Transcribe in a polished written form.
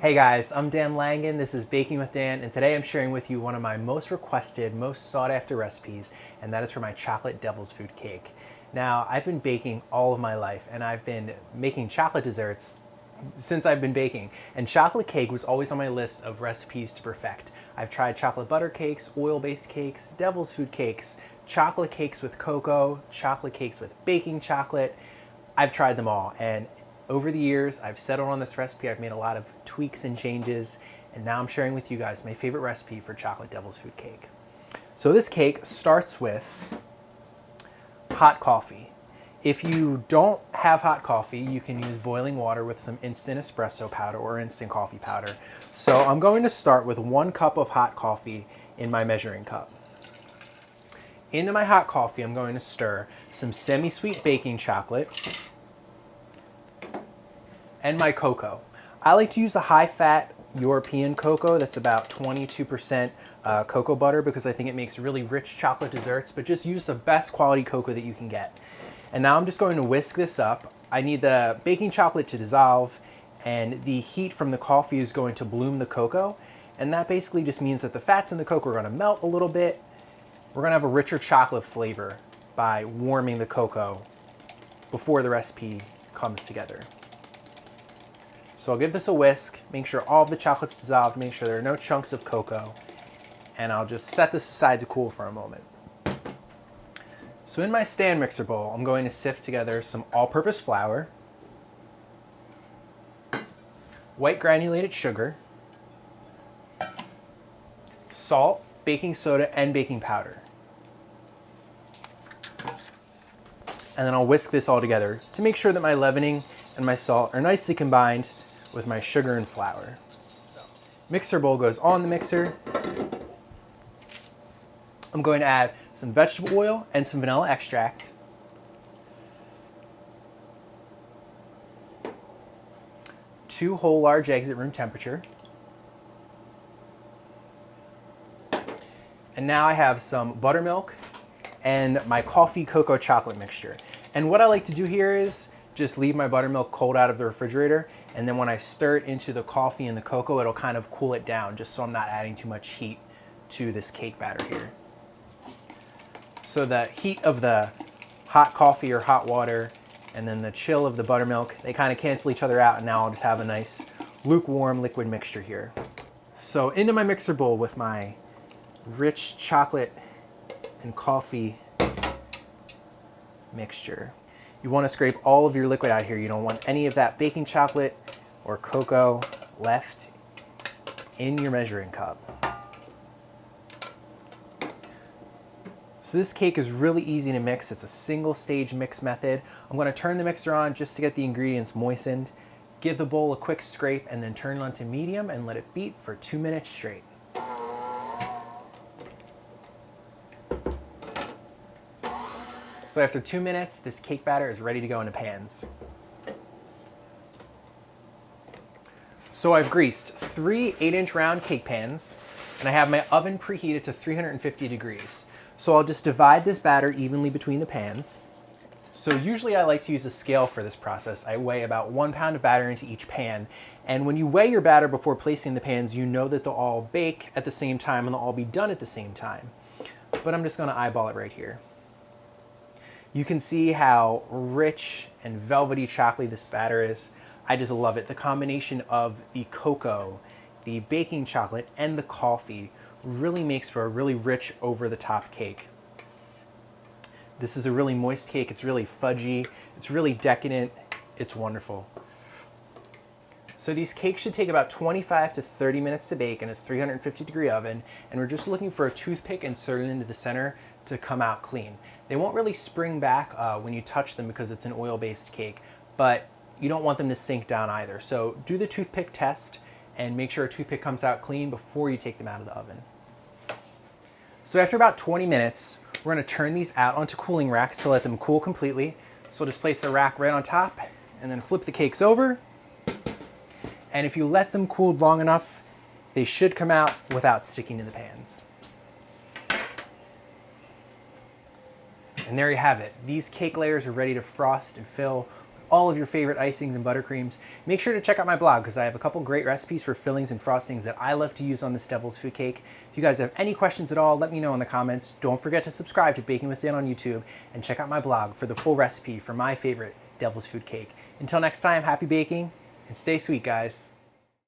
Hey guys, I'm Dan Langan. This is Baking with Dan, and today I'm sharing with you one of my most requested, most sought after recipes, and that is for my chocolate devil's food cake. Now, I've been baking all of my life, and I've been making chocolate desserts since I've been baking, and chocolate cake was always on my list of recipes to perfect. I've tried chocolate butter cakes, oil-based cakes, devil's food cakes, chocolate cakes with cocoa, chocolate cakes with baking chocolate. I've tried them all, and over the years, I've settled on this recipe. I've made a lot of tweaks and changes, and now I'm sharing with you guys my favorite recipe for chocolate devil's food cake. So this cake starts with hot coffee. If you don't have hot coffee, you can use boiling water with some instant espresso powder or instant coffee powder. So I'm going to start with 1 cup of hot coffee in my measuring cup. Into my hot coffee, I'm going to stir some semi-sweet baking chocolate and my cocoa. I like to use a high-fat European cocoa that's about 22% cocoa butter because I think it makes really rich chocolate desserts, but just use the best quality cocoa that you can get. And now I'm just going to whisk this up. I need the baking chocolate to dissolve, and the heat from the coffee is going to bloom the cocoa, and that basically just means that the fats in the cocoa are going to melt a little bit. We're going to have a richer chocolate flavor by warming the cocoa before the recipe comes together. So I'll give this a whisk, make sure all of the chocolate's dissolved, make sure there are no chunks of cocoa, and I'll just set this aside to cool for a moment. So in my stand mixer bowl, I'm going to sift together some all-purpose flour, white granulated sugar, salt, baking soda, and baking powder. And then I'll whisk this all together to make sure that my leavening and my salt are nicely combined with my sugar and flour. Mixer bowl goes on the mixer. I'm going to add some vegetable oil and some vanilla extract. Two whole large eggs at room temperature. And now I have some buttermilk and my coffee cocoa chocolate mixture. And what I like to do here is just leave my buttermilk cold out of the refrigerator, and then when I stir it into the coffee and the cocoa, it'll kind of cool it down just so I'm not adding too much heat to this cake batter here. So the heat of the hot coffee or hot water and then the chill of the buttermilk, they kind of cancel each other out, and now I'll just have a nice lukewarm liquid mixture here. So into my mixer bowl with my rich chocolate and coffee mixture. You want to scrape all of your liquid out here. You don't want any of that baking chocolate or cocoa left in your measuring cup. So this cake is really easy to mix. It's a single stage mix method. I'm going to turn the mixer on just to get the ingredients moistened, give the bowl a quick scrape, and then turn it on to medium and let it beat for 2 minutes straight. So after 2 minutes, this cake batter is ready to go into pans. So I've greased 3 8-inch round cake pans, and I have my oven preheated to 350 degrees. So I'll just divide this batter evenly between the pans. So usually I like to use a scale for this process. I weigh about 1 pound of batter into each pan. And when you weigh your batter before placing the pans, you know that they'll all bake at the same time and they'll all be done at the same time. But I'm just going to eyeball it right here. You can see how rich and velvety chocolatey this batter is. I just love it. The combination of the cocoa, the baking chocolate, and the coffee really makes for a really rich over-the-top cake. This is a really moist cake. It's really fudgy. It's really decadent. It's wonderful. So these cakes should take about 25 to 30 minutes to bake in a 350-degree oven, and we're just looking for a toothpick inserted into the center to come out clean. They won't really spring back when you touch them because it's an oil-based cake, but you don't want them to sink down either. So do the toothpick test and make sure a toothpick comes out clean before you take them out of the oven. So after about 20 minutes, we're going to turn these out onto cooling racks to let them cool completely. So we'll just place the rack right on top and then flip the cakes over. And if you let them cool long enough, they should come out without sticking to the pans. And there you have it. These cake layers are ready to frost and fill with all of your favorite icings and buttercreams, make sure to check out my blog because I have a couple great recipes for fillings and frostings that I love to use on this devil's food cake. If you guys have any questions at all, let me know in the comments. Don't forget to subscribe to Baking with Dan on YouTube and check out my blog for the full recipe for my favorite devil's food cake. Until next time, happy baking and stay sweet, guys.